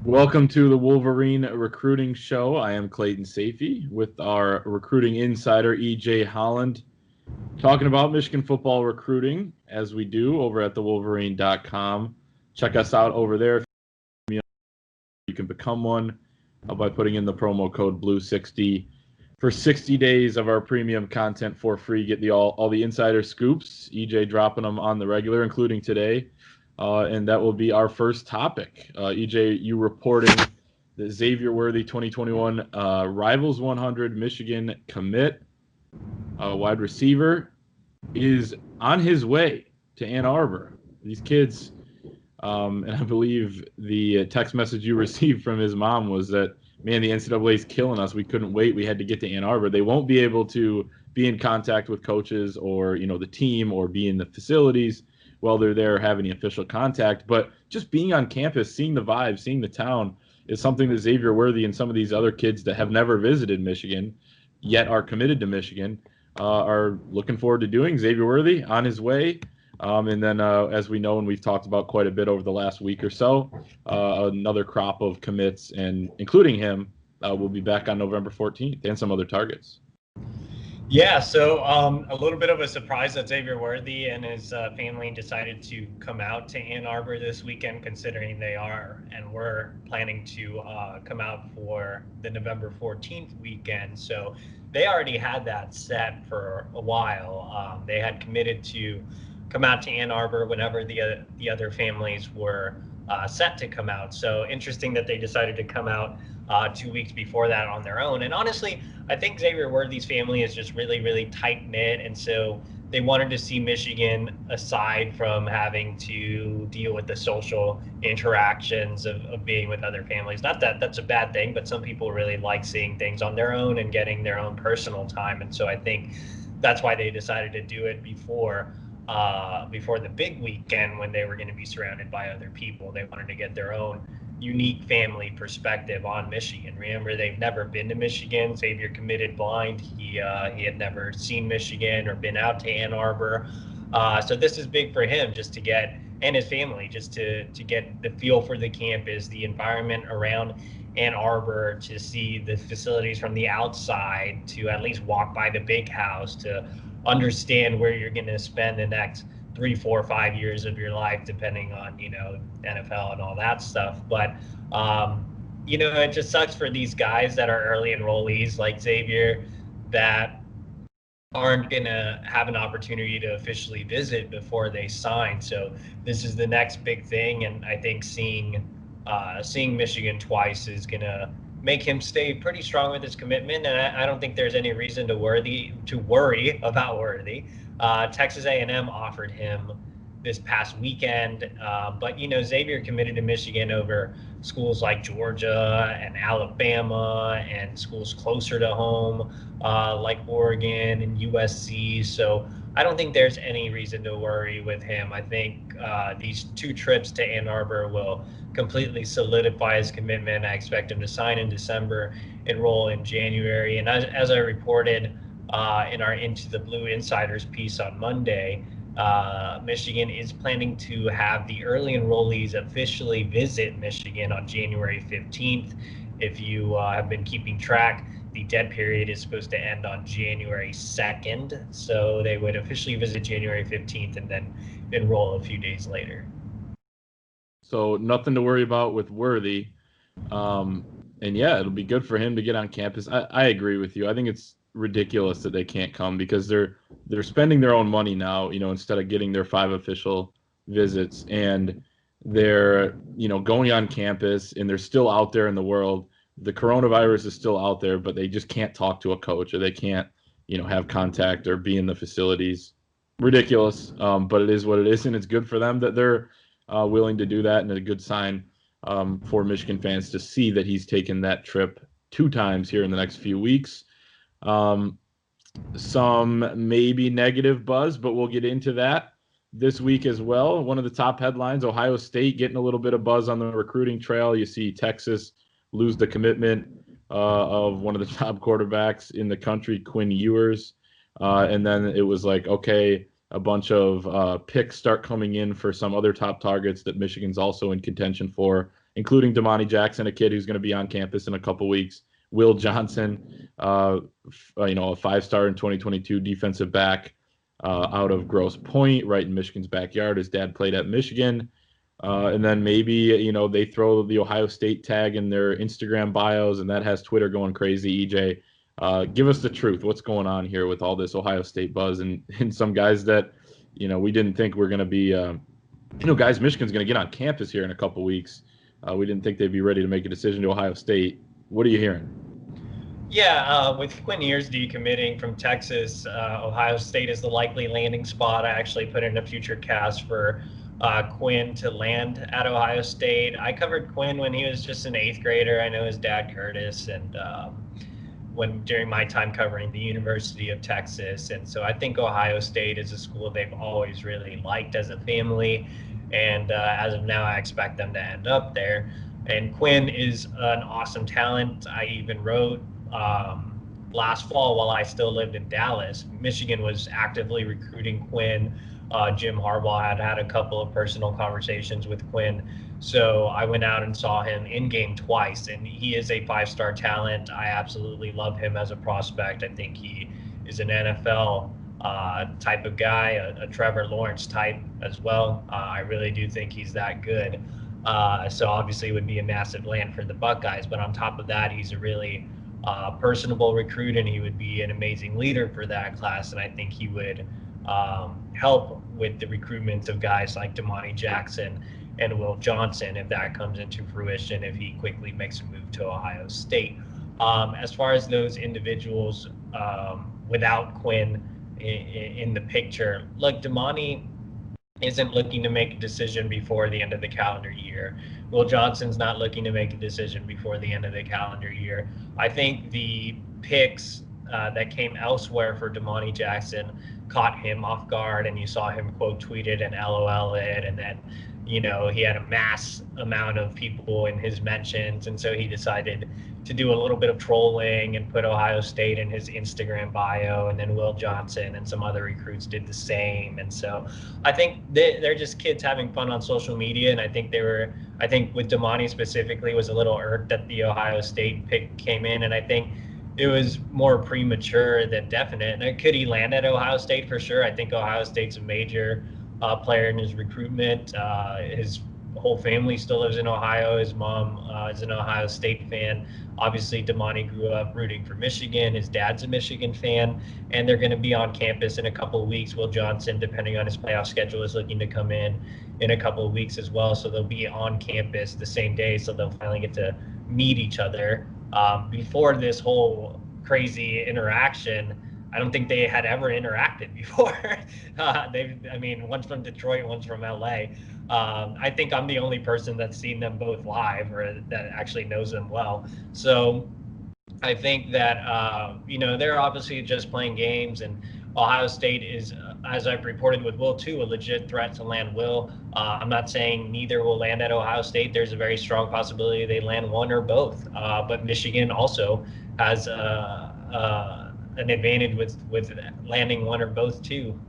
Welcome to the Wolverine Recruiting Show. I am Clayton Sayfie with our recruiting insider, Holland, talking about Michigan football recruiting as we do over at thewolverine.com. Check us out over there. You can become one by putting in the promo code BLUE60 for 60 days of our premium content for free. Get all the insider scoops, EJ dropping them on the regular, including today. And that will be our first topic. EJ, you reporting the Xavier Worthy 2021 Rivals 100 Michigan commit wide receiver is on his way to Ann Arbor. These kids, and I believe the text message you received from his mom was that, man, the NCAA is killing us. We couldn't wait. We had to get to Ann Arbor. They won't be able to be in contact with coaches or, the team or be in the facilities while they're there having the official contact. But just being on campus, seeing the vibe, seeing the town is something that Xavier Worthy and some of these other kids that have never visited Michigan yet are committed to Michigan are looking forward to doing. Xavier Worthy on his way. And then, as we know, and we've talked about quite a bit over the last week or so, another crop of commits, and including him, will be back on November 14th and some other targets. Yeah, so a little bit of a surprise that Xavier Worthy and his family decided to come out to Ann Arbor this weekend, considering they are and were planning to come out for the November 14th weekend. So they already had that set for a while. They had committed to come out to Ann Arbor whenever the other families were set to come out. So interesting that they decided to come out 2 weeks before that on their own. And honestly, I think Xavier Worthy's family is just really, really tight knit. And so they wanted to see Michigan aside from having to deal with the social interactions of being with other families. Not that that's a bad thing, but some people really like seeing things on their own and getting their own personal time. And so I think that's why they decided to do it before the big weekend when they were going to be surrounded by other people. They wanted to get their own unique family perspective on Michigan. Remember, they've never been to Michigan. Xavier committed blind. He had never seen Michigan or been out to Ann Arbor. So this is big for him, just to get, and his family, just to get the feel for the campus, the environment around Ann Arbor, to see the facilities from the outside, to at least walk by the big house, to understand where you're going to spend the next 3, 4, 5 years of your life, depending on, NFL and all that stuff. But, it just sucks for these guys that are early enrollees like Xavier that aren't going to have an opportunity to officially visit before they sign. So this is the next big thing. And I think seeing Michigan twice is going to make him stay pretty strong with his commitment. And I don't think there's any reason to worry about Worthy. Texas A&M offered him this past weekend, but Xavier committed to Michigan over schools like Georgia and Alabama and schools closer to home like Oregon and USC. So I don't think there's any reason to worry with him. I think these 2 trips to Ann Arbor will completely solidify his commitment. I expect him to sign in December, enroll in January. And as I reported in our Into the Blue Insiders piece on Monday, Michigan is planning to have the early enrollees officially visit Michigan on January 15th. If you have been keeping track, the dead period is supposed to end on January 2nd. So they would officially visit January 15th and then enroll a few days later. So nothing to worry about with Worthy. And yeah, it'll be good for him to get on campus. I agree with you. I think it's ridiculous that they can't come because they're spending their own money now, instead of getting their 5 official visits, and they're, going on campus, and they're still out there in the world. The coronavirus is still out there, but they just can't talk to a coach, or they can't, have contact or be in the facilities. Ridiculous. But it is what it is, and it's good for them that they're willing to do that, and a good sign for Michigan fans to see that he's taken that trip 2 times here in the next few weeks. Some maybe negative buzz, but we'll get into that this week as well. One of the top headlines, Ohio State getting a little bit of buzz on the recruiting trail. You see Texas lose the commitment of one of the top quarterbacks in the country, Quinn Ewers. And then it was like, okay, a bunch of picks start coming in for some other top targets that Michigan's also in contention for. including Damani Jackson, a kid who's going to be on campus in a couple weeks. Will Johnson, a 5-star in 2022 defensive back out of Grosse Pointe, right in Michigan's backyard. His dad played at Michigan. And then maybe, they throw the Ohio State tag in their Instagram bios, and that has Twitter going crazy. EJ, give us the truth. What's going on here with all this Ohio State buzz and some guys that, we didn't think were going to be, guys Michigan's going to get on campus here in a couple weeks. We didn't think they'd be ready to make a decision to Ohio State. What are you hearing? Yeah, with Quinn Ewers decommitting from Texas, Ohio State is the likely landing spot. I actually put in a future cast for Quinn to land at Ohio State. I covered Quinn when he was just an 8th grader. I know his dad, Curtis, and during my time covering the University of Texas. And so I think Ohio State is a school they've always really liked as a family. And as of now, I expect them to end up there. And Quinn is an awesome talent. I even wrote last fall while I still lived in Dallas. Michigan was actively recruiting Quinn. Jim Harbaugh had a couple of personal conversations with Quinn. So I went out and saw him in game twice, and he is a 5-star talent. I absolutely love him as a prospect. I think he is an NFL type of guy, a Trevor Lawrence type as well. I really do think he's that good. So obviously it would be a massive land for the Buckeyes. But on top of that, he's a really personable recruit, and he would be an amazing leader for that class. And I think he would help with the recruitment of guys like Damani Jackson and Will Johnson if that comes into fruition, if he quickly makes a move to Ohio State. As far as those individuals without Quinn in the picture, look, Damani isn't looking to make a decision before the end of the calendar year. Will Johnson's not looking to make a decision before the end of the calendar year. I think the picks that came elsewhere for Damani Jackson caught him off guard, and you saw him quote tweeted and LOL it, and then he had a mass amount of people in his mentions, and so he decided to do a little bit of trolling and put Ohio State in his Instagram bio, and then Will Johnson and some other recruits did the same. And so I think they're just kids having fun on social media, and I think with Damani specifically was a little irked that the Ohio State pick came in, and I think it was more premature than definite. And could he land at Ohio State? For sure. I think Ohio State's a major player in his recruitment. His whole family still lives in Ohio. His mom is an Ohio State fan. Obviously, Damani grew up rooting for Michigan. His dad's a Michigan fan, and they're going to be on campus in a couple of weeks. Will Johnson, depending on his playoff schedule, is looking to come in a couple of weeks as well. So they'll be on campus the same day. So they'll finally get to meet each other. Before this whole crazy interaction, I don't think they had ever interacted before. One's from Detroit, one's from LA. I think I'm the only person that's seen them both live or that actually knows them well. So I think that, they're obviously just playing games, and Ohio State is, as I've reported with Will too, a legit threat to land Will. I'm not saying neither will land at Ohio State. There's a very strong possibility they land one or both. But Michigan also has an advantage with landing one or both too.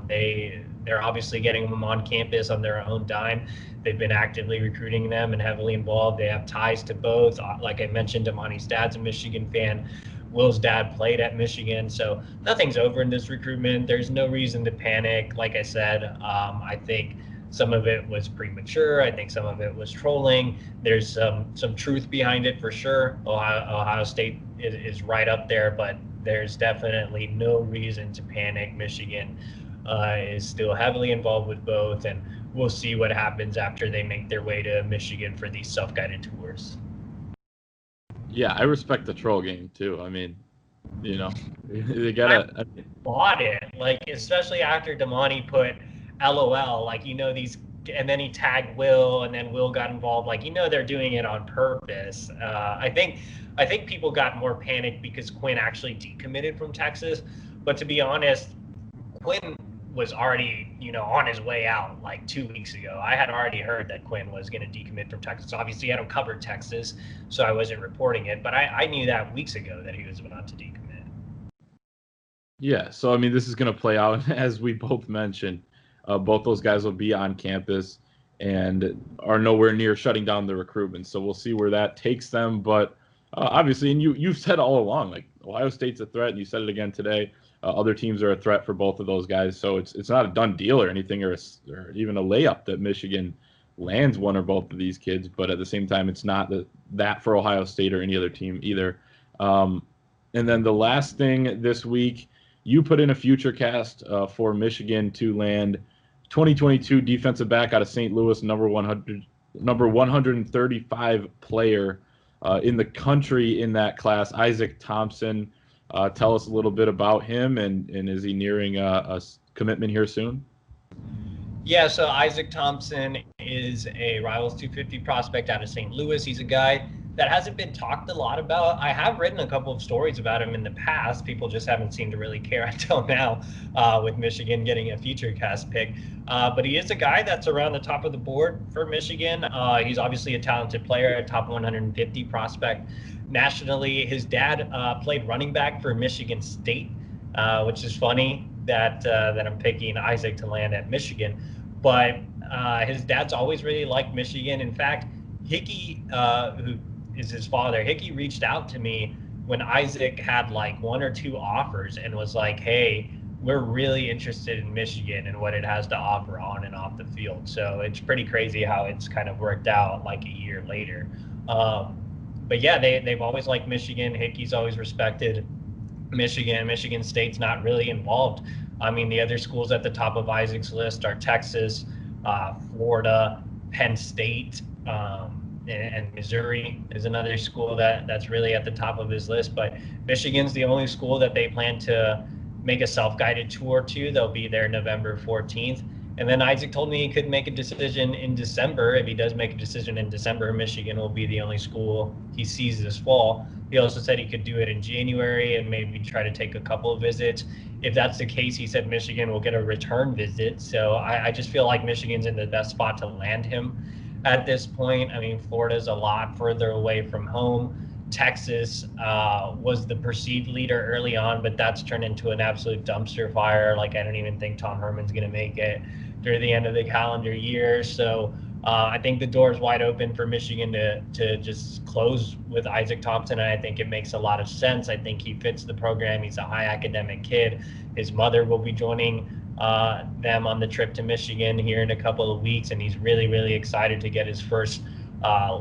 They're obviously getting them on campus on their own dime. They've been actively recruiting them and heavily involved. They have ties to both. Like I mentioned, Damani's dad's a Michigan fan. Will's dad played at Michigan, so nothing's over in this recruitment. There's no reason to panic. Like I said, I think some of it was premature. I think some of it was trolling. There's some truth behind it for sure. Ohio State is right up there, but there's definitely no reason to panic. Michigan is still heavily involved with both, and we'll see what happens after they make their way to Michigan for these self-guided tours. Yeah, I respect the troll game too. I mean, they gotta. I bought it, especially after Damani put LOL, these, and then he tagged Will, and then Will got involved. They're doing it on purpose. I think people got more panicked because Quinn actually decommitted from Texas. But to be honest, Quinn was already, on his way out 2 weeks ago. I had already heard that Quinn was going to decommit from Texas. Obviously, I don't cover Texas, so I wasn't reporting it. But I knew that weeks ago that he was about to decommit. Yeah, so this is going to play out as we both mentioned. Both those guys will be on campus and are nowhere near shutting down the recruitment. So we'll see where that takes them. But obviously, and you've said all along, like Ohio State's a threat, and you said it again today. Other teams are a threat for both of those guys, so it's not a done deal or anything, or even a layup that Michigan lands one or both of these kids. But at the same time, it's not that for Ohio State or any other team either. And then the last thing this week, you put in a future cast for Michigan to land 2022 defensive back out of St. Louis, number 135 player in the country in that class, Isaac Thompson. Tell us a little bit about him, and is he nearing a commitment here soon? Yeah, so Isaac Thompson is a Rivals 250 prospect out of St. Louis. He's a guy that hasn't been talked a lot about. I have written a couple of stories about him in the past. People just haven't seemed to really care until now with Michigan getting a future cast pick. But he is a guy that's around the top of the board for Michigan. He's obviously a talented player, a top 150 prospect nationally. His dad played running back for Michigan State, which is funny that I'm picking Isaac to land at Michigan. But his dad's always really liked Michigan. In fact, Hickey, who is his father, Hickey reached out to me when Isaac had like 1 or 2 offers and was like, hey, we're really interested in Michigan and what it has to offer on and off the field. So it's pretty crazy how it's kind of worked out like a year later. But yeah, they've always liked Michigan. Hickey's always respected Michigan. Michigan State's not really involved. I mean, the other schools at the top of Isaac's list are Texas, Florida, Penn State, and Missouri is another school that's really at the top of his list. But Michigan's the only school that they plan to make a self-guided tour to. They'll be there November 14th. And then Isaac told me he could make a decision in December. If he does make a decision in December, Michigan will be the only school he sees this fall. He also said he could do it in January and maybe try to take a couple of visits. If that's the case, he said Michigan will get a return visit. So I just feel like Michigan's in the best spot to land him at this point. I mean, Florida's a lot further away from home. Texas was the perceived leader early on, but that's turned into an absolute dumpster fire. Like, I don't even think Tom Herman's going to make it through the end of the calendar year. So I think the door is wide open for Michigan to just close with Isaac Thompson, and I think it makes a lot of sense. I think he fits the program. He's a high academic kid. His mother will be joining them on the trip to Michigan here in a couple of weeks, and he's really, really excited to get his first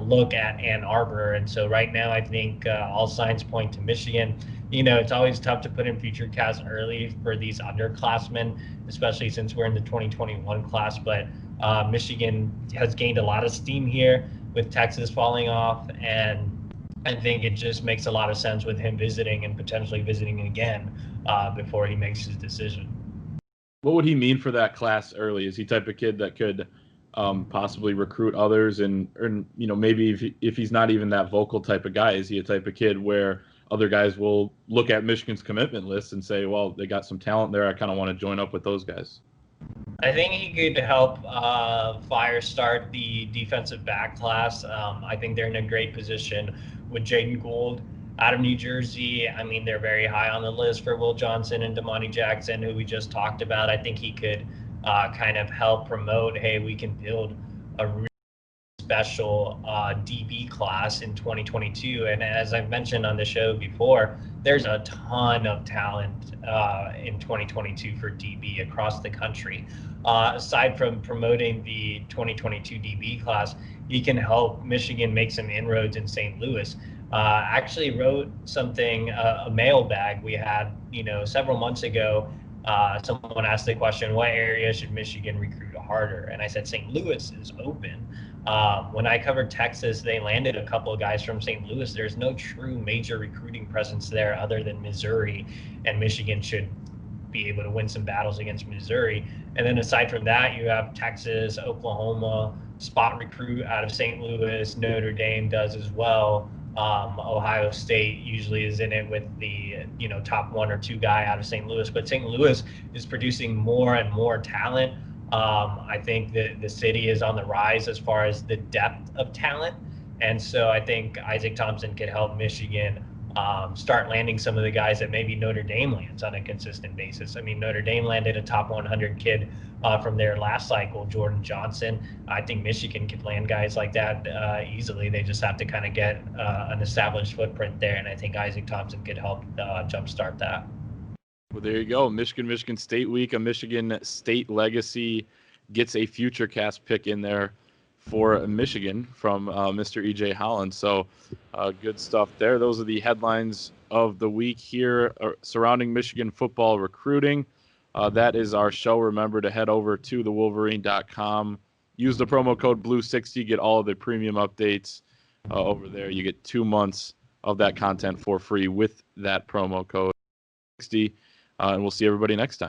look at Ann Arbor. And so right now, I think all signs point to Michigan. You know, it's always tough to put in future casts early for these underclassmen, especially since we're in the 2021 class. But Michigan has gained a lot of steam here with Texas falling off, and I think it just makes a lot of sense with him visiting and potentially visiting again before he makes his decision. What would he mean for that class early? Is he type of kid that could possibly recruit others, and you know, maybe if he's not even that vocal type of guy, is he a type of kid where other guys will look at Michigan's commitment list and say, well, they got some talent there, I kind of want to join up with those guys? I think he could help fire start the defensive back class. I think they're in a great position with Jaden Gould out of New Jersey. I mean, they're very high on the list for Will Johnson and Damani Jackson, who we just talked about. I think he could kind of help promote, hey, we can build a really special DB class in 2022. And as I've mentioned on the show before, there's a ton of talent in 2022 for DB across the country. Aside from promoting the 2022 DB class, he can help Michigan make some inroads in St. Louis. Actually wrote something, a mailbag we had, several months ago. Someone asked the question, what area should Michigan recruit harder? And I said, St. Louis is open. When I covered Texas, they landed a couple of guys from St. Louis. There's no true major recruiting presence there other than Missouri, and Michigan should be able to win some battles against Missouri. And then aside from that, you have Texas, Oklahoma, spot recruit out of St. Louis. Notre Dame does as well. Ohio State usually is in it with the top 1 or 2 guy out of St. Louis, but St. Louis is producing more and more talent. I think that the city is on the rise as far as the depth of talent, and so I think Isaac Thompson could help Michigan start landing some of the guys that maybe Notre Dame lands on a consistent basis. I mean, Notre Dame landed a top 100 kid from their last cycle, Jordan Johnson. I think Michigan could land guys like that easily. They just have to kind of get an established footprint there, and I think Isaac Thompson could help jumpstart that. Well, there you go. Michigan State week. A Michigan State legacy gets a future cast pick in there for Michigan from Mr. E.J. Holland. So good stuff there. Those are the headlines of the week here surrounding Michigan football recruiting. That is our show. Remember to head over to thewolverine.com. Use the promo code BLUE60. Get all of the premium updates over there. You get 2 months of that content for free with that promo code 60. And we'll see everybody next time.